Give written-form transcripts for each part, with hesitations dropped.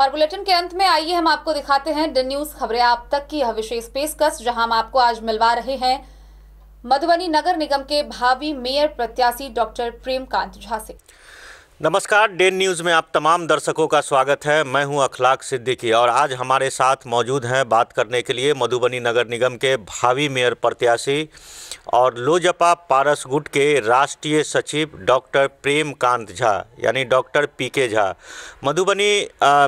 और बुलेटिन के अंत में आइए हम आपको दिखाते हैं दिन न्यूज खबरें आप तक की यह विशेष पेशकश, जहां हम आपको आज मिलवा रहे हैं मधुबनी नगर निगम के भावी मेयर प्रत्याशी डॉक्टर प्रेमकांत झा से। नमस्कार, डेन न्यूज़ में आप तमाम दर्शकों का स्वागत है। मैं हूं अखलाक सिद्दीकी और आज हमारे साथ मौजूद हैं बात करने के लिए मधुबनी नगर निगम के भावी मेयर प्रत्याशी और लोजपा पारस गुट के राष्ट्रीय सचिव डॉक्टर प्रेमकांत झा यानी डॉक्टर पीके झा। मधुबनी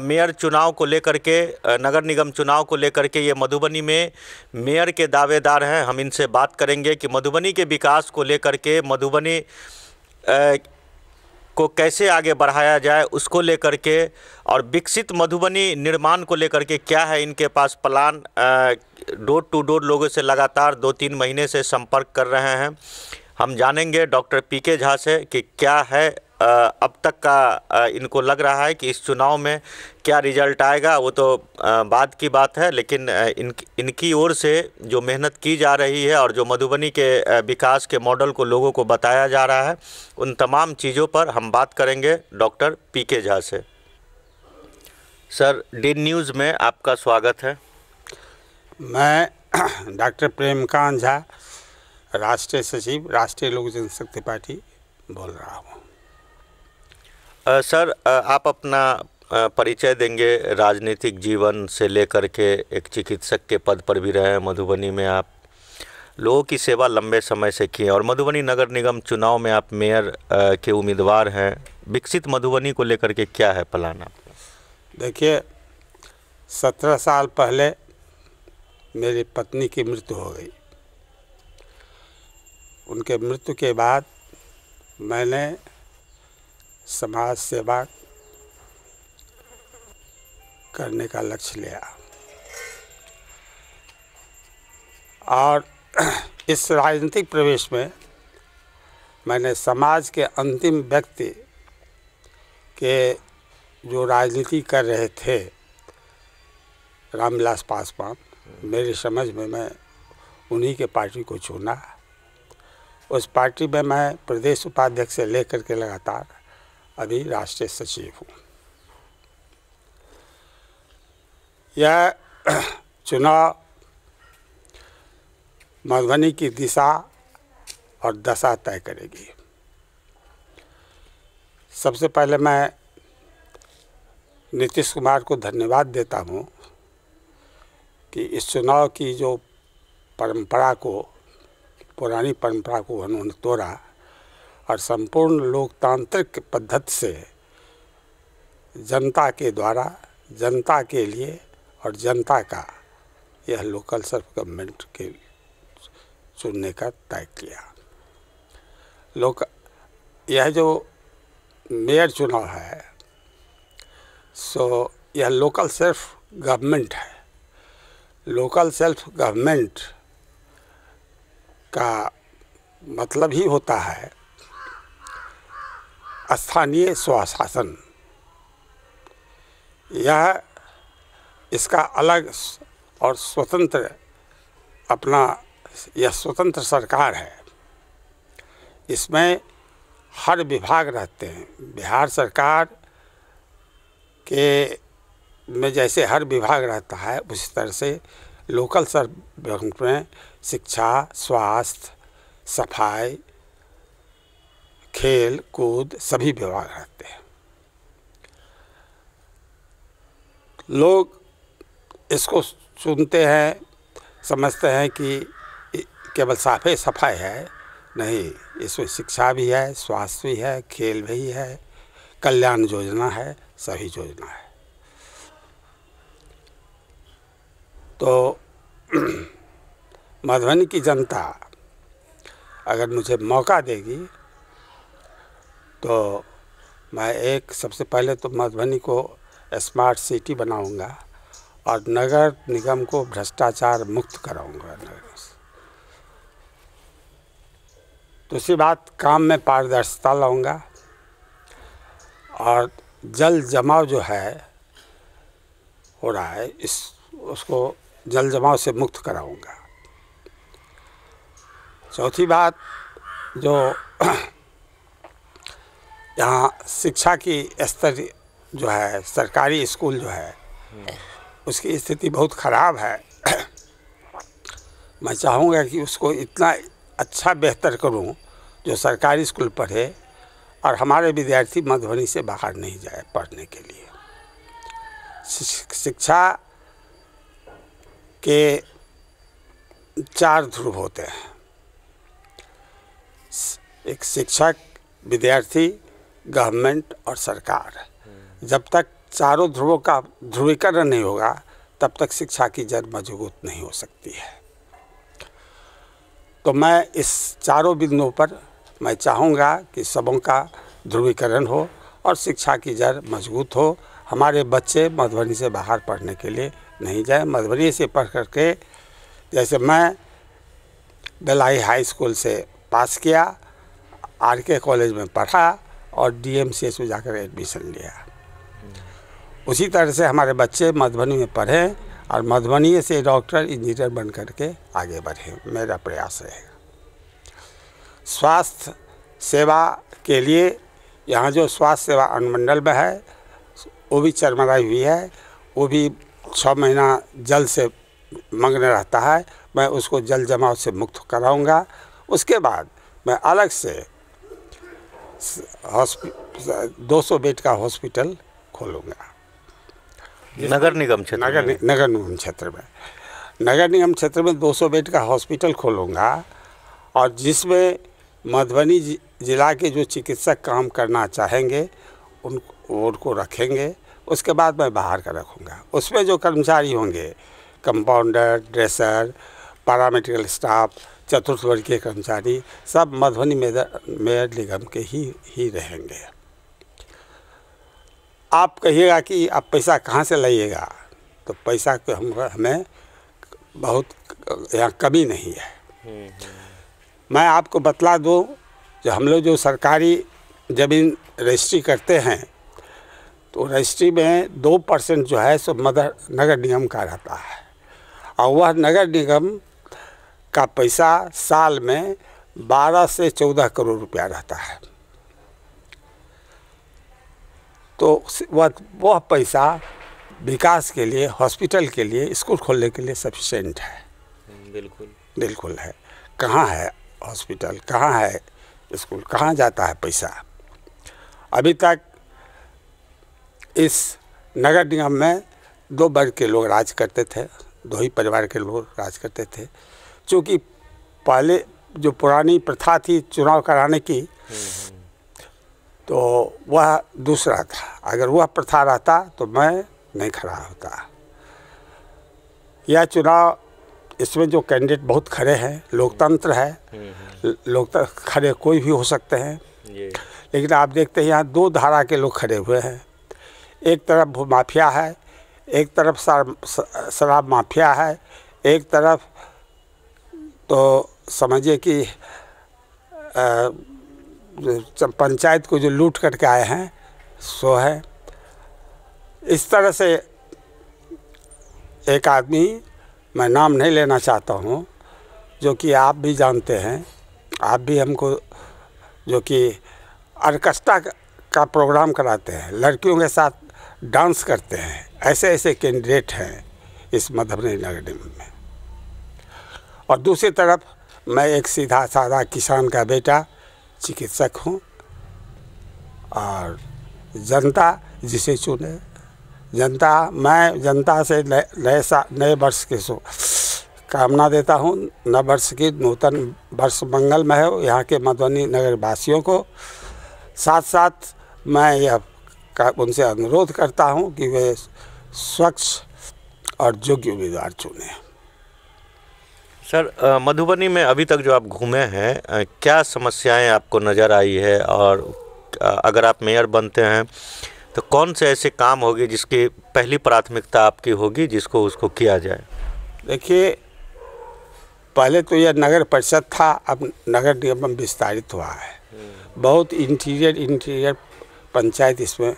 मेयर चुनाव को लेकर के, नगर निगम चुनाव को लेकर के ये मधुबनी में मेयर के दावेदार हैं। हम इनसे बात करेंगे कि मधुबनी के विकास को लेकर के, मधुबनी को कैसे आगे बढ़ाया जाए उसको लेकर के, और विकसित मधुबनी निर्माण को लेकर के क्या है इनके पास प्लान। डोर टू डोर लोगों से लगातार 2-3 महीने से संपर्क कर रहे हैं। हम जानेंगे डॉक्टर पीके झा से कि क्या है अब तक का इनको लग रहा है कि इस चुनाव में क्या रिजल्ट आएगा, वो तो बाद की बात है। लेकिन इनकी ओर से जो मेहनत की जा रही है और जो मधुबनी के विकास के मॉडल को लोगों को बताया जा रहा है, उन तमाम चीज़ों पर हम बात करेंगे डॉक्टर पीके झा से। सर, डेन न्यूज़ में आपका स्वागत है। मैं डॉक्टर प्रेमकांत झा, राष्ट्रीय सचिव, राष्ट्रीय लोक जनशक्ति पार्टी बोल रहा हूँ। सर, आप अपना परिचय देंगे राजनीतिक जीवन से लेकर के, एक चिकित्सक के पद पर भी रहे हैं मधुबनी में, आप लोगों की सेवा लंबे समय से की और मधुबनी नगर निगम चुनाव में आप मेयर के उम्मीदवार हैं। विकसित मधुबनी को लेकर के क्या है प्लान आपका? देखिए, 17 साल पहले मेरी पत्नी की मृत्यु हो गई। उनके मृत्यु के बाद मैंने समाज सेवा करने का लक्ष्य लिया और इस राजनीतिक प्रवेश में मैंने समाज के अंतिम व्यक्ति के जो राजनीति कर रहे थे, रामविलास पासवान, मेरी समझ में मैं उन्हीं के पार्टी को चुना। उस पार्टी में मैं प्रदेश उपाध्यक्ष से लेकर के लगातार अभी राष्ट्रीय सचिव हूँ। यह चुनाव मधुबनी की दिशा और दशा तय करेगी। सबसे पहले मैं नीतीश कुमार को धन्यवाद देता हूँ कि इस चुनाव की जो परंपरा को, पुरानी परंपरा को उन्होंने तोड़ा और संपूर्ण लोकतांत्रिक पद्धति से जनता के द्वारा, जनता के लिए और जनता का यह लोकल सेल्फ गवर्नमेंट के चुनने का तय किया। यह जो मेयर चुनाव है, सो यह लोकल सेल्फ गवर्नमेंट है। लोकल सेल्फ गवर्नमेंट का मतलब ही होता है स्थानीय स्वशासन। यह इसका अलग और स्वतंत्र अपना यह स्वतंत्र सरकार है। इसमें हर विभाग रहते हैं। बिहार सरकार के में जैसे हर विभाग रहता है, उसी तरह से लोकल सरकार में शिक्षा, स्वास्थ्य, सफाई, खेल कूद सभी विभाग रहते हैं। लोग इसको सुनते हैं, समझते हैं कि केवल साफे सफाई है। नहीं, इसमें शिक्षा भी है, स्वास्थ्य भी है, खेल भी है, कल्याण योजना है, सभी योजना है। तो मधुबनी की जनता अगर मुझे मौका देगी तो मैं सबसे पहले तो मधुबनी को स्मार्ट सिटी बनाऊंगा और नगर निगम को भ्रष्टाचार मुक्त कराऊंगा। दूसरी बात, काम में पारदर्शिता लाऊंगा और जल जमाव जो है हो रहा है, उसको जल जमाव से मुक्त कराऊंगा। चौथी बात, जो यहाँ शिक्षा की स्तर जो है सरकारी स्कूल जो है उसकी स्थिति बहुत ख़राब है। मैं चाहूँगा कि उसको इतना अच्छा बेहतर करूँ जो सरकारी स्कूल पढ़े और हमारे विद्यार्थी मधुबनी से बाहर नहीं जाए पढ़ने के लिए। शिक्षा के 4 ध्रुव होते हैं, एक शिक्षक, विद्यार्थी, गवर्नमेंट और सरकार। जब तक चारों ध्रुवों का ध्रुवीकरण नहीं होगा तब तक शिक्षा की जड़ मजबूत नहीं हो सकती है। तो मैं इस चारों बिंदुओं पर मैं चाहूँगा कि सबों का ध्रुवीकरण हो और शिक्षा की जड़ मजबूत हो। हमारे बच्चे मधुबनी से बाहर पढ़ने के लिए नहीं जाए, मधुबनी से पढ़ करके, जैसे मैं बेलाई हाई स्कूल से पास किया, RK कॉलेज में पढ़ा और DMCS में जाकर एडमिशन लिया, उसी तरह से हमारे बच्चे मधुबनी में पढ़ें और मधुबनी से डॉक्टर, इंजीनियर बन करके आगे बढ़ें, मेरा प्रयास रहेगा। स्वास्थ्य सेवा के लिए यहाँ जो स्वास्थ्य सेवा अनुमंडल में है वो भी चरमराई हुई है, वो भी 6 महीना जल से मग्न रहता है। मैं उसको जल जमाव से मुक्त कराऊंगा। उसके बाद मैं अलग से 200 बेड का हॉस्पिटल खोलूँगा नगर निगम क्षेत्र नगर निगम क्षेत्र में। नगर निगम क्षेत्र में 200 बेड का हॉस्पिटल खोलूँगा और जिसमें मधुबनी जिला के जो चिकित्सक काम करना चाहेंगे उनको रखेंगे। उसके बाद मैं बाहर का रखूँगा। उसमें जो कर्मचारी होंगे, कंपाउंडर, ड्रेसर, पैरामेडिकल स्टाफ, चतुर्थ वर्ग के कर्मचारी, सब मधुबनी मेयर निगम के ही रहेंगे। आप कहिएगा कि आप पैसा कहाँ से लाइएगा, तो पैसा को हमें बहुत यहाँ कमी नहीं है। मैं आपको बतला दूँ, जो हम लोग जो सरकारी ज़मीन रजिस्ट्री करते हैं तो रजिस्ट्री में 2% जो है सो नगर निगम का रहता है और वह नगर निगम का पैसा साल में 12 से 14 करोड़ रुपया रहता है। तो वह पैसा विकास के लिए, हॉस्पिटल के लिए, स्कूल खोलने के लिए सफिशेंट है। बिल्कुल है। कहाँ है हॉस्पिटल, कहाँ है स्कूल, कहाँ जाता है पैसा? अभी तक इस नगर निगम में 2 वर्ग के लोग राज करते थे, 2 ही परिवार के लोग राज करते थे। क्योंकि पहले जो पुरानी प्रथा थी चुनाव कराने की, तो वह दूसरा था। अगर वह प्रथा रहता तो मैं नहीं खड़ा होता। यह चुनाव, इसमें जो कैंडिडेट बहुत खड़े हैं, लोकतंत्र है, लोकतंत्र खड़े कोई भी हो सकते हैं। लेकिन आप देखते हैं यहाँ 2 धारा के लोग खड़े हुए हैं। एक तरफ भूमाफिया है, एक तरफ शराब माफिया है, एक तरफ तो समझिए कि पंचायत को जो लूट करके आए हैं सो है। इस तरह से एक आदमी, मैं नाम नहीं लेना चाहता हूँ, जो कि आप भी जानते हैं, आप भी हमको, जो कि ऑर्केस्ट्रा का प्रोग्राम कराते हैं, लड़कियों के साथ डांस करते हैं, ऐसे कैंडिडेट हैं इस मधुबनी नगर निगम में। और दूसरी तरफ मैं एक सीधा साधा किसान का बेटा, चिकित्सक हूँ और जनता जिसे चुने, मैं जनता से नए वर्ष के कामना देता हूँ। नव वर्ष की नूतन वर्ष मंगलमय हो यहाँ के मधुबनी नगर वासियों को। साथ साथ मैं यह उनसे अनुरोध करता हूँ कि वे स्वच्छ और योग्य उम्मीदवार चुने। सर, मधुबनी में अभी तक जो आप घूमे हैं, क्या समस्याएं आपको नज़र आई है, और अगर आप मेयर बनते हैं तो कौन से ऐसे काम होंगे जिसकी पहली प्राथमिकता आपकी होगी, जिसको उसको किया जाए? देखिए, पहले तो यह नगर परिषद था, अब नगर निगम विस्तारित हुआ है। बहुत इंटीरियर पंचायत इसमें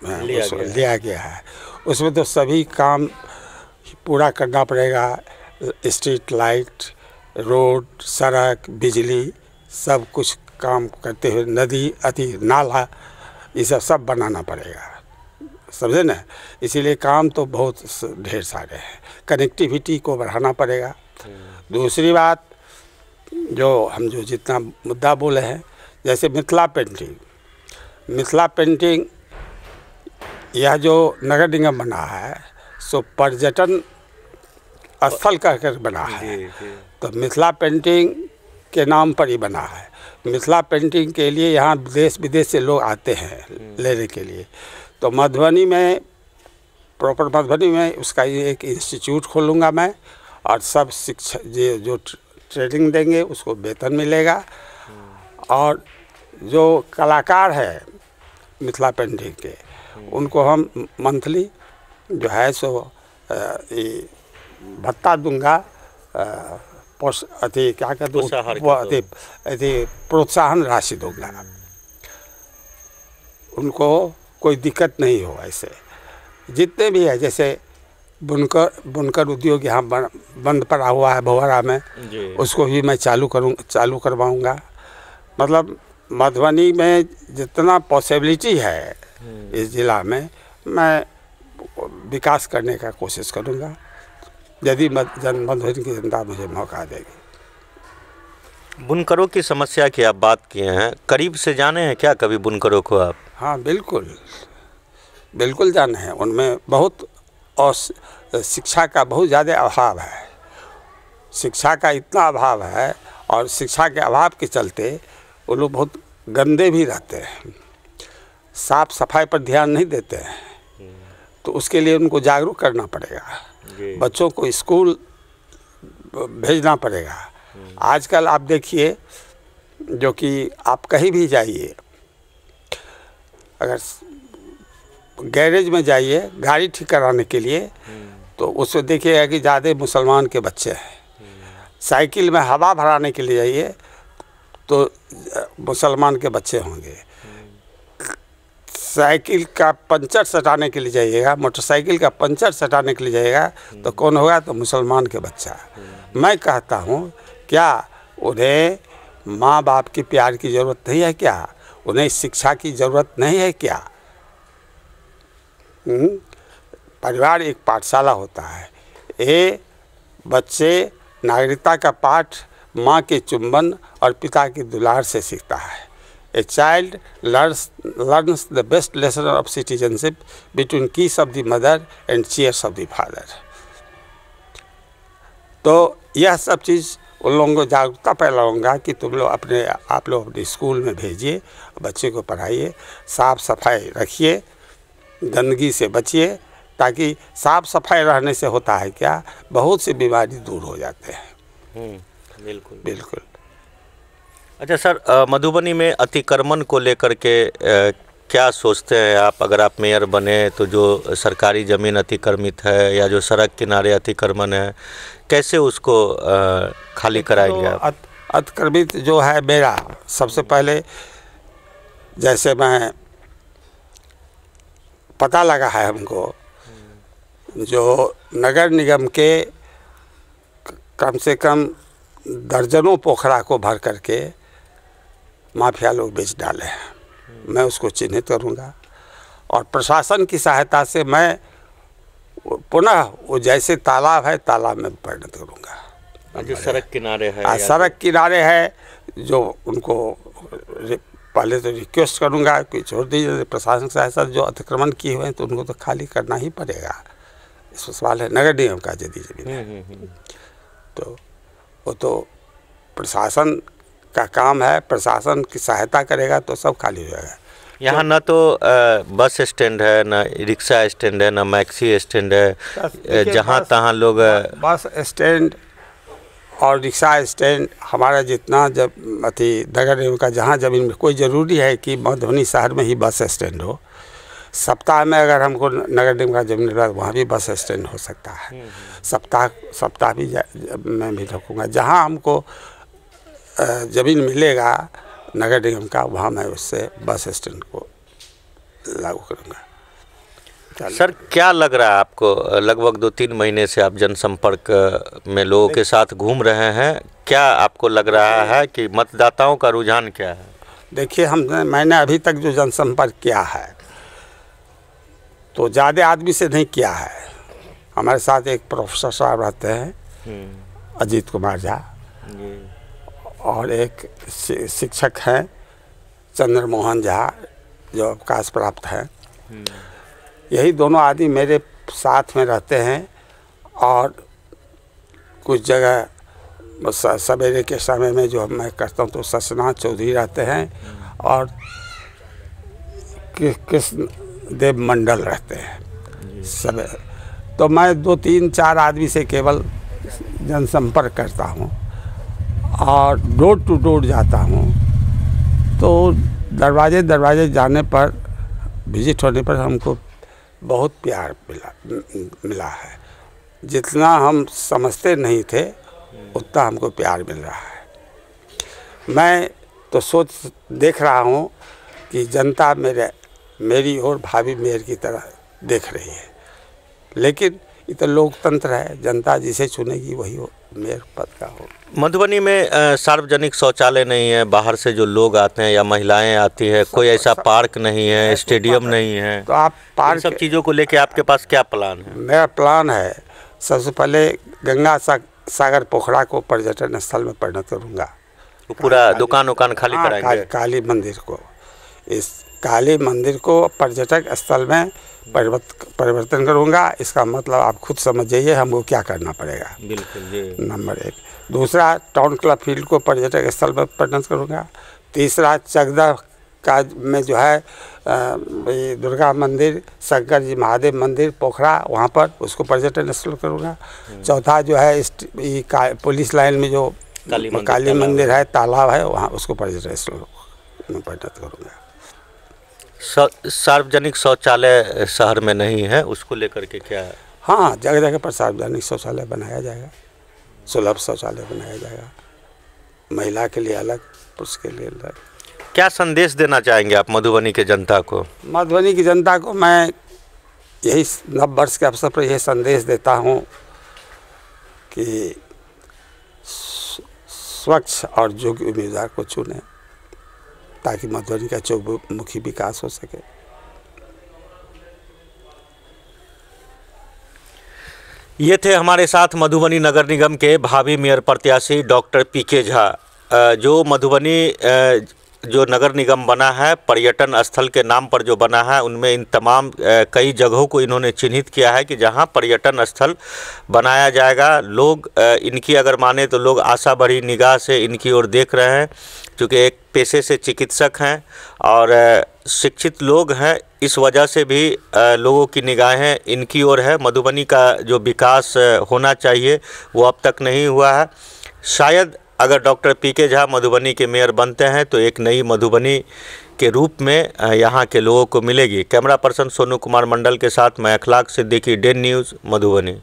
लिया गया है। उसमें तो सभी काम पूरा करना पड़ेगा। स्ट्रीट लाइट, रोड, सड़क, बिजली, सब कुछ काम करते हुए नदी, नाला, ये सब बनाना पड़ेगा। समझे ना। इसीलिए काम तो बहुत ढेर सारे हैं, कनेक्टिविटी को बढ़ाना पड़ेगा। दूसरी बात जो हम जितना मुद्दा बोले हैं, जैसे मिथिला पेंटिंग यह जो नगर निगम बना है सो पर्यटन स्थल कहकर बना है, तो मिथिला पेंटिंग के नाम पर ही बना है। मिथिला पेंटिंग के लिए यहाँ देश विदेश से लोग आते हैं लेने के लिए। तो मधुबनी में, प्रॉपर मधुबनी में उसका ये एक इंस्टीट्यूट खोलूँगा मैं, और सब शिक्षा जो ट्रेनिंग देंगे उसको वेतन मिलेगा। और जो कलाकार है मिथिला पेंटिंग के, उनको हम मंथली जो है सो भत्ता दूंगा, क्या कहते प्रोत्साहन राशि दूंगा। उनको कोई दिक्कत नहीं हो। ऐसे जितने भी है, जैसे बुनकर उद्योग यहाँ बंद पड़ा हुआ है भोवरा में, उसको भी मैं चालू करवाऊँगा। मतलब मधुबनी में जितना पॉसिबिलिटी है इस ज़िला में, मैं विकास करने का कोशिश करूँगा, यदि मधुबनी की जनता मुझे मौका देगी। बुनकरों की समस्या की आप बात किए हैं, करीब से जाने हैं क्या कभी बुनकरों को आप? हाँ बिल्कुल जाने हैं। उनमें बहुत, और शिक्षा का बहुत ज़्यादा अभाव है। शिक्षा का इतना अभाव है, और शिक्षा के अभाव के चलते वो लोग बहुत गंदे भी रहते हैं, साफ सफाई पर ध्यान नहीं देते हैं। तो उसके लिए उनको जागरूक करना पड़ेगा, बच्चों को स्कूल भेजना पड़ेगा। आजकल आप देखिए, जो कि आप कहीं भी जाइए, अगर गैरेज में जाइए गाड़ी ठीक कराने के लिए, तो उसमें देखिएगा कि ज़्यादा मुसलमान के बच्चे हैं। साइकिल में हवा भराने के लिए जाइए तो मुसलमान के बच्चे होंगे। साइकिल का पंचर सटाने के लिए जाइएगा, मोटरसाइकिल का पंचर सटाने के लिए जाइएगा, तो कौन होगा? तो मुसलमान के बच्चा। मैं कहता हूँ, क्या उन्हें माँ बाप के प्यार की ज़रूरत नहीं है क्या? उन्हें शिक्षा की ज़रूरत नहीं है क्या? परिवार एक पाठशाला होता है। ये बच्चे नागरिकता का पाठ माँ के चुंबन और पिता के दुलार से सीखता है। A child learns the best lesson of citizenship between kiss of the mother and cheers of the father. तो यह सब चीज़ उन लोगों को जागरूकता फैलाऊंगा कि आप लोग अपने स्कूल में भेजिए, बच्चे को पढ़ाइए, साफ सफाई रखिए, गंदगी से बचिए, ताकि साफ सफाई रहने से होता है क्या, बहुत सी बीमारी दूर हो जाते हैं। बिल्कुल। अच्छा सर, मधुबनी में अतिक्रमण को लेकर के क्या सोचते हैं आप? अगर आप मेयर बने तो जो सरकारी ज़मीन अतिक्रमित है या जो सड़क किनारे अतिक्रमण है, कैसे उसको खाली कराएंगे आप? अतिक्रमित जो है मेरा, सबसे पहले जैसे मैं पता लगा है हमको, जो नगर निगम के कम से कम दर्जनों पोखरा को भर करके माफिया लोग बेच डाले हैं, मैं उसको चिन्हित करूंगा, और प्रशासन की सहायता से मैं पुनः वो जैसे तालाब है तालाब में परिणत करूंगा। जो सड़क किनारे है, सड़क किनारे है, जो उनको पहले तो रिक्वेस्ट करूंगा कि छोड़ दीजिए, प्रशासन के सहायता जो अतिक्रमण किए हुए हैं तो उनको तो खाली करना ही पड़ेगा। इस सवाल है नगर निगम का यदि जमीन है तो वो तो प्रशासन का काम है, प्रशासन की सहायता करेगा तो सब खाली हो जाएगा। यहाँ न तो बस स्टैंड है, न रिक्शा स्टैंड है, न मैक्सी स्टैंड है, जहाँ तहाँ लोग बस स्टैंड और रिक्शा स्टैंड हमारा जितना जब नगर निगम का जहाँ ज़मीन में कोई ज़रूरी है कि मधुबनी शहर में ही बस स्टैंड हो। सप्ताह में अगर हमको नगर निगम का ज़मीन मिला वहाँ भी बस स्टैंड हो सकता है। सप्ताह भी मैं भी रखूँगा, जहाँ हमको ज़मीन मिलेगा नगर निगम का, वहाँ मैं उससे बस स्टैंड को लागू करूँगा। सर, क्या लग रहा है आपको? लगभग 2-3 महीने से आप जनसंपर्क में लोगों के साथ घूम रहे हैं, क्या आपको लग रहा है कि मतदाताओं का रुझान क्या है? देखिए, मैंने अभी तक जो जनसंपर्क किया है तो ज़्यादा आदमी से नहीं किया है। हमारे साथ एक प्रोफेसर साहब रहते हैं अजीत कुमार झा, और एक शिक्षक हैं चंद्रमोहन झा जो अवकाश प्राप्त हैं। यही दोनों आदमी मेरे साथ में रहते हैं। और कुछ जगह सवेरे के समय में जो मैं करता हूँ तो ससनाथ चौधरी रहते हैं और कृष्ण देव मंडल रहते हैं सब। तो मैं 2-3-4 आदमी से केवल जनसंपर्क करता हूँ और डोर टू डोर जाता हूँ। तो दरवाजे जाने पर, विजिट होने पर हमको बहुत प्यार मिला है। जितना हम समझते नहीं थे उतना हमको प्यार मिल रहा है। मैं तो देख रहा हूँ कि जनता मेरी और भाभी मेयर की तरह देख रही है। लेकिन ये तो लोकतंत्र है, जनता जिसे चुनेगी वही मेयर पद का हो। मधुबनी में सार्वजनिक शौचालय नहीं है, बाहर से जो लोग आते हैं या महिलाएं आती है, कोई ऐसा पार्क नहीं है, स्टेडियम नहीं है। तो आप पार्क, सब चीज़ों को लेके आपके पास क्या प्लान है? मेरा प्लान है, सबसे पहले गंगा सागर पोखरा को पर्यटन स्थल में परिणत करूँगा। तो पूरा दुकान खाली कराएंगे? काली मंदिर को, इस काली मंदिर को पर्यटक स्थल में परिवर्तन करूँगा। इसका मतलब आप खुद समझ जाइए हमको क्या करना पड़ेगा। बिल्कुल। नंबर 1। दूसरा, टाउन क्लब फील्ड को पर्यटक स्थल में परिणत करूँगा। तीसरा, चकदा का में जो है दुर्गा मंदिर, शंकर जी महादेव मंदिर पोखरा, वहाँ पर उसको पर्यटन स्थल करूँगा। चौथा जो है पुलिस लाइन में जो काली मंदिर है, तालाब है, वहाँ उसको पर्यटन स्थल में परिणत करूँगा। सार्वजनिक शौचालय शहर में नहीं है, उसको लेकर के क्या है? हाँ, जगह जगह पर सार्वजनिक शौचालय बनाया जाएगा, सुलभ शौचालय बनाया जाएगा, महिला के लिए अलग, पुरुष के लिए अलग। क्या संदेश देना चाहेंगे आप मधुबनी के जनता को? मधुबनी की जनता को मैं यही नव वर्ष के अवसर पर यह संदेश देता हूँ कि स्वच्छ और योग्य उम्मीदवार को चुनें ताकि मधुबनी का चौमुखी विकास हो सके। ये थे हमारे साथ मधुबनी नगर निगम के भावी मेयर प्रत्याशी डॉक्टर पीके झा। जो मधुबनी जो नगर निगम बना है, पर्यटन स्थल के नाम पर जो बना है, उनमें इन तमाम कई जगहों को इन्होंने चिन्हित किया है कि जहां पर्यटन स्थल बनाया जाएगा। लोग इनकी अगर माने तो लोग आशा भरी निगाह से इनकी ओर देख रहे हैं, क्योंकि एक पेशे से चिकित्सक हैं और शिक्षित लोग हैं। इस वजह से भी लोगों की निगाहें इनकी ओर है। मधुबनी का जो विकास होना चाहिए वो अब तक नहीं हुआ है। शायद अगर डॉक्टर पीके झा मधुबनी के मेयर बनते हैं तो एक नई मधुबनी के रूप में यहाँ के लोगों को मिलेगी। कैमरा पर्सन सोनू कुमार मंडल के साथ मैं अखलाक सिद्दीकी, डेन न्यूज़, मधुबनी।